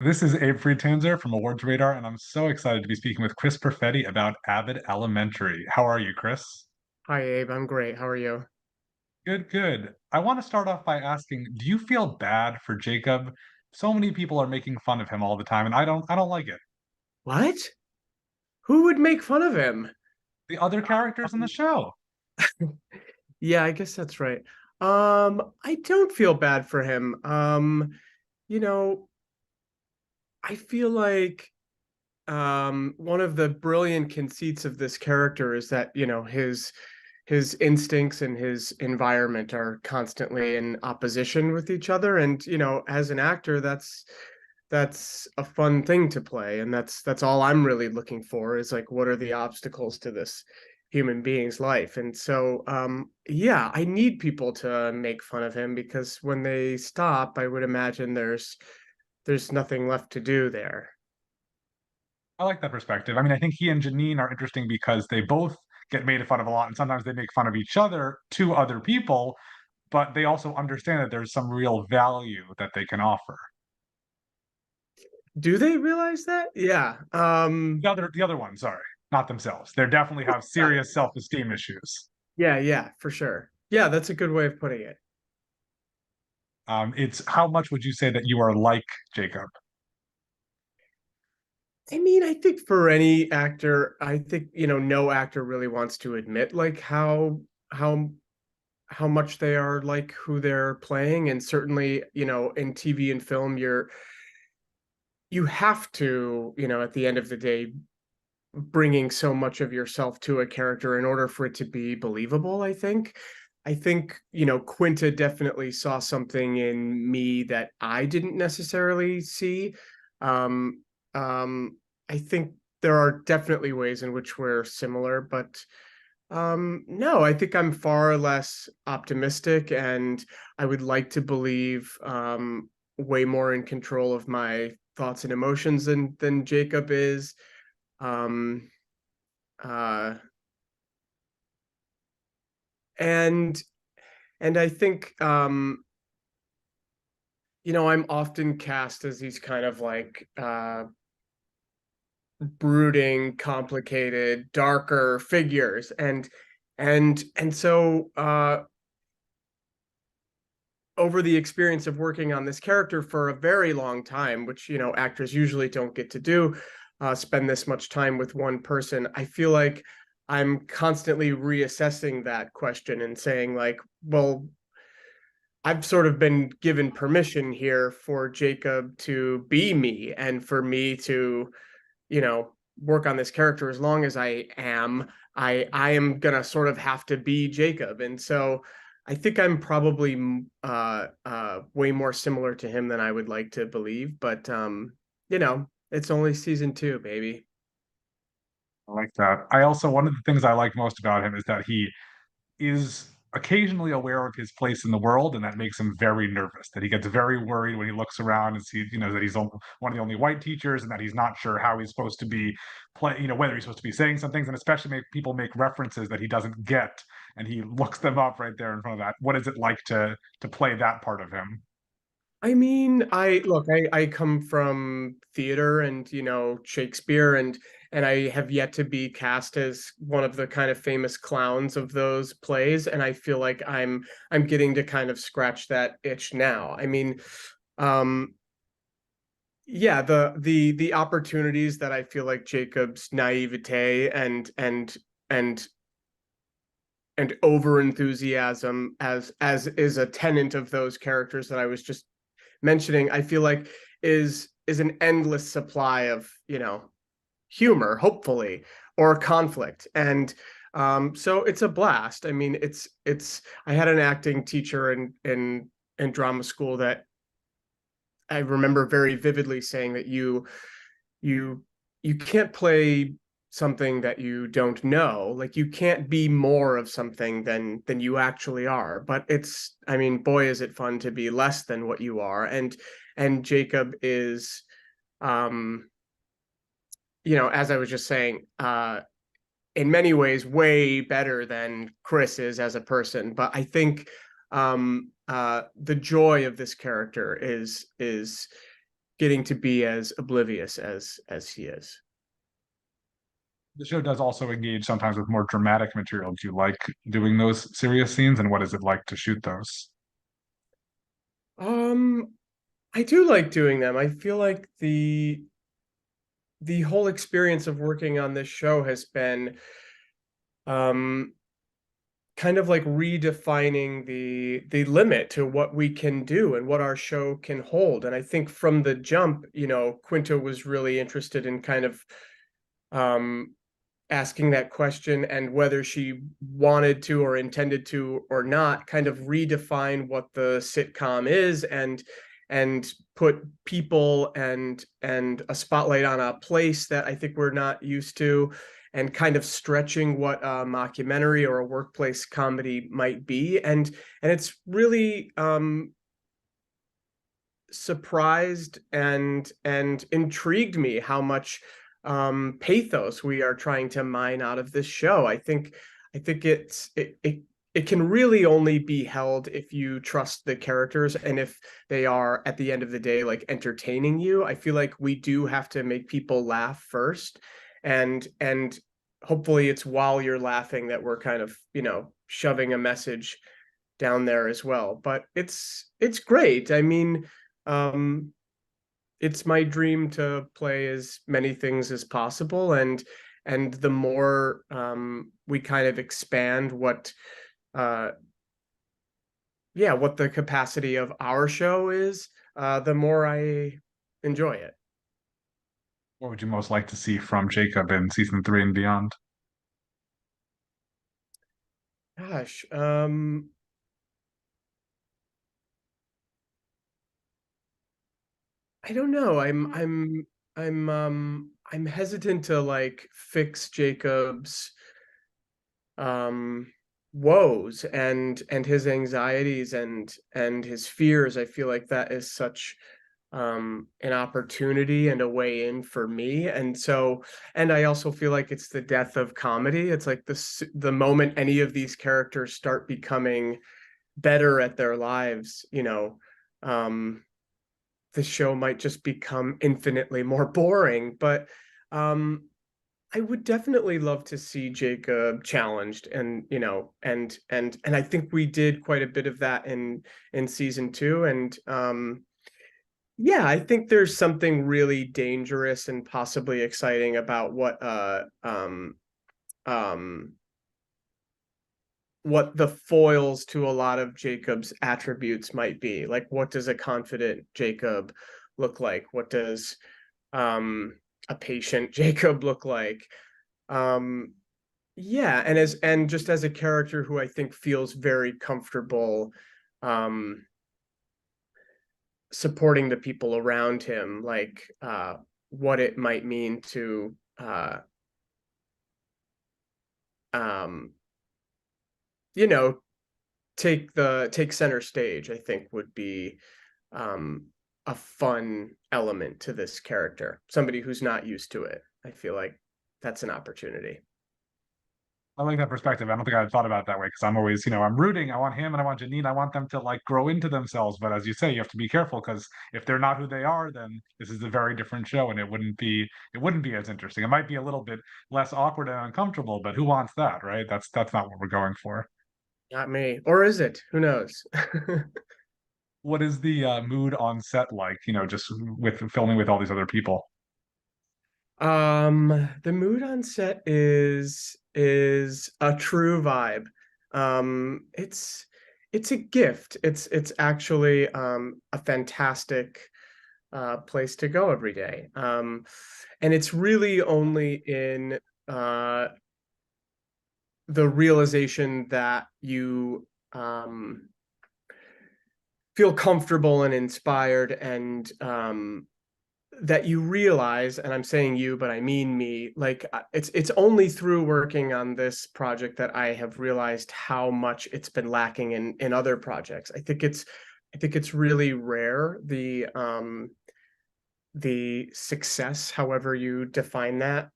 This is Abe Friedtanzer from Awards Radar, and I'm so excited to be speaking with Chris Perfetti about Abbott Elementary. How are you, Chris? Hi, Abe. I'm great. How are you? Good, good. I want to start off by asking, do you feel bad for Jacob? So many people are making fun of him all the time, and I don't like it. What? Who would make fun of him? The other characters in the show. Yeah, I guess that's right. I don't feel bad for him. You know, I feel like one of the brilliant conceits of this character is that, his instincts and his environment are constantly in opposition with each other. And, as an actor, that's a fun thing to play, and that's all I'm really looking for is like what are the obstacles to this human being's life. And so yeah, I need people to make fun of him because when they stop, I would imagine there's nothing left to do there. I like that perspective. I mean, I think he and Janine are interesting because they both get made fun of a lot, and sometimes they make fun of each other to other people, but they also understand that there's some real value that they can offer. Do they realize that? Yeah. The other one, sorry, not themselves. They definitely have Yeah, serious self-esteem issues. yeah, for sure. Yeah, that's a good way of putting it. It's how much would you say that you are like Jacob? I mean, I think for any actor, I think, no actor really wants to admit like how how much they are like who they're playing. And certainly, in TV and film, you have to, at the end of the day, bringing so much of yourself to a character in order for it to be believable. I think Quinta definitely saw something in me that I didn't necessarily see. um I think there are definitely ways in which we're similar, but no, I think I'm far less optimistic, and I would like to believe way more in control of my thoughts and emotions than Jacob is. Um, uh, and and I think I'm often cast as these kind of like brooding, complicated, darker figures, and so over the experience of working on this character for a very long time, which actors usually don't get to do, spend this much time with one person, I feel like I'm constantly reassessing that question and saying like, well, I've sort of been given permission here for Jacob to be me and for me to, work on this character as long as I am gonna sort of have to be Jacob. And so I think I'm probably way more similar to him than I would like to believe. But it's only season two, baby. I like that. I also, one of the things I like most about him is that he is occasionally aware of his place in the world, and that makes him very nervous. That he gets very worried when he looks around and sees, that he's one of the only white teachers, and that he's not sure how he's supposed to be whether he's supposed to be saying some things, and especially make people make references that he doesn't get, and he looks them up right there in front of that. What is it like to play that part of him? I mean, I come from theater and Shakespeare, and I have yet to be cast as one of the kind of famous clowns of those plays, and I feel like I'm getting to kind of scratch that itch now. I mean, um yeah, the opportunities that I feel like Jacob's naivete and and over enthusiasm as is a tenant of those characters that I was just mentioning, I feel like is an endless supply of, humor, hopefully, or conflict. And so it's a blast. I mean, it's I had an acting teacher in drama school that I remember very vividly saying that you you can't play something that you don't know. Like you can't be more of something than you actually are. But it's, I mean, boy, is it fun to be less than what you are. And Jacob is um, as I was just saying, in many ways way better than Chris is as a person. But I think the joy of this character is getting to be as oblivious as he is. The show does also engage sometimes with more dramatic material. Do you like doing those serious scenes, and what is it like to shoot those? Um, I do like doing them. I feel like the whole experience of working on this show has been um kind of like redefining the limit to what we can do and what our show can hold. And I think from the jump, Quinta was really interested in kind of um asking that question, and whether she wanted to or intended to or not kind of redefine what the sitcom is, and put people and a spotlight on a place that I think we're not used to, and kind of stretching what a mockumentary or a workplace comedy might be. And it's really surprised and intrigued me how much pathos we are trying to mine out of this show. I think it can really only be held if you trust the characters, and if they are at the end of the day like entertaining you. I feel like we do have to make people laugh first, and hopefully it's while you're laughing that we're kind of, shoving a message down there as well. But it's great. I mean, um, it's my dream to play as many things as possible, and the more we kind of expand what uh yeah, what the capacity of our show is, the more I enjoy it. What would you most like to see from Jacob in season 3 and beyond? Gosh, I don't know. I'm hesitant to like fix Jacob's um woes and his anxieties and his fears. I feel like that is such an opportunity and a way in for me. And I also feel like it's the death of comedy. It's like the moment any of these characters start becoming better at their lives, um the show might just become infinitely more boring. But um I would definitely love to see Jacob challenged, and and I think we did quite a bit of that in season 2. And yeah, I think there's something really dangerous and possibly exciting about um what the foils to a lot of Jacob's attributes might be. Like, what does a confident Jacob look like? What does a patient Jacob look like? Um yeah, and just as a character who I think feels very comfortable um supporting the people around him, like what it might mean to um you know take center stage, I think would be um a fun element to this character. Somebody who's not used to it, I feel like that's an opportunity. I like that perspective. I don't think I had thought about it that way because I'm always, I'm rooting. I want him and I want Janine. I want them to like grow into themselves. But as you say, you have to be careful because if they're not who they are, then this is a very different show and it wouldn't be as interesting. It might be a little bit less awkward and uncomfortable, but who wants that, right? That's not what we're going for. Not me. Or is it? Who knows? What is the mood on set like, just with filming with all these other people? The mood on set is a true vibe. It's a gift. It's actually a fantastic place to go every day. And it's really only in the realization that you feel comfortable and inspired, and that you realize, and I'm saying you, but I mean me, like it's only through working on this project that I have realized how much it's been lacking in other projects. I think it's really rare, the success, however you define that,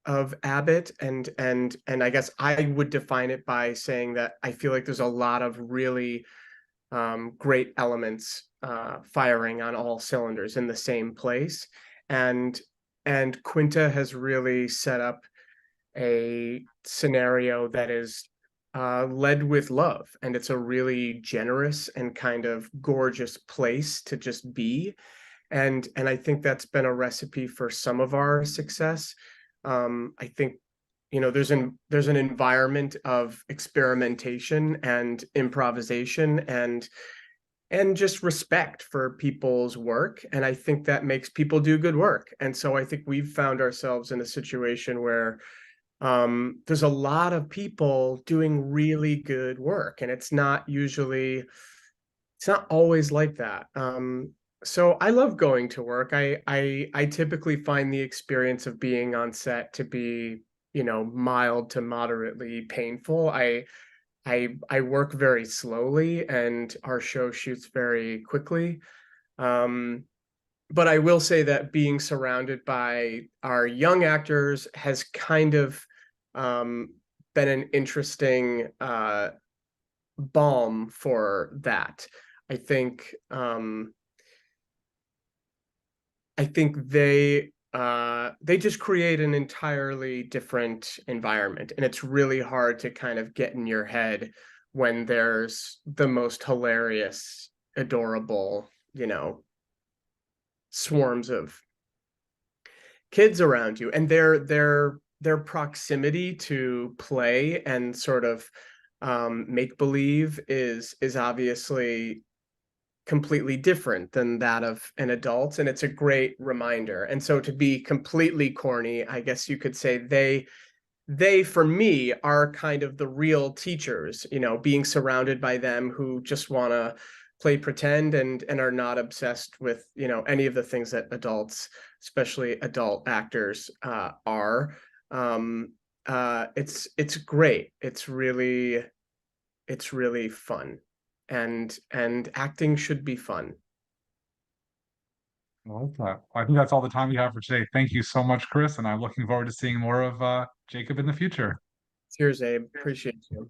of Abbott. And I guess I would define it by saying that I feel like there's a lot of really great elements firing on all cylinders in the same place. And Quinta has really set up a scenario that is led with love, and it's a really generous and kind of gorgeous place to just be. And I think that's been a recipe for some of our success. I think there's an environment of experimentation and improvisation and just respect for people's work, and I think that makes people do good work. And so I think we've found ourselves in a situation where there's a lot of people doing really good work, and it's not always like that. So I love going to work. I typically find the experience of being on set to be, mild to moderately painful. I work very slowly, and our show shoots very quickly. Um, but I will say that being surrounded by our young actors has kind of um, been an interesting balm for that. I think um, I think they just create an entirely different environment, and it's really hard to kind of get in your head when there's the most hilarious, adorable, swarms of kids around you, and their proximity to play and sort of make believe is obviously completely different than that of an adult, and it's a great reminder. And so, to be completely corny, I guess you could say they for me are kind of the real teachers, being surrounded by them who just want to play pretend and are not obsessed with, any of the things that adults, especially adult actors, are. It's great. It's really fun, and acting should be fun. I like that. I think that's all the time we have for today. Thank you so much, Chris, and I'm looking forward to seeing more of Jacob in the future. Cheers, Abe. Appreciate you.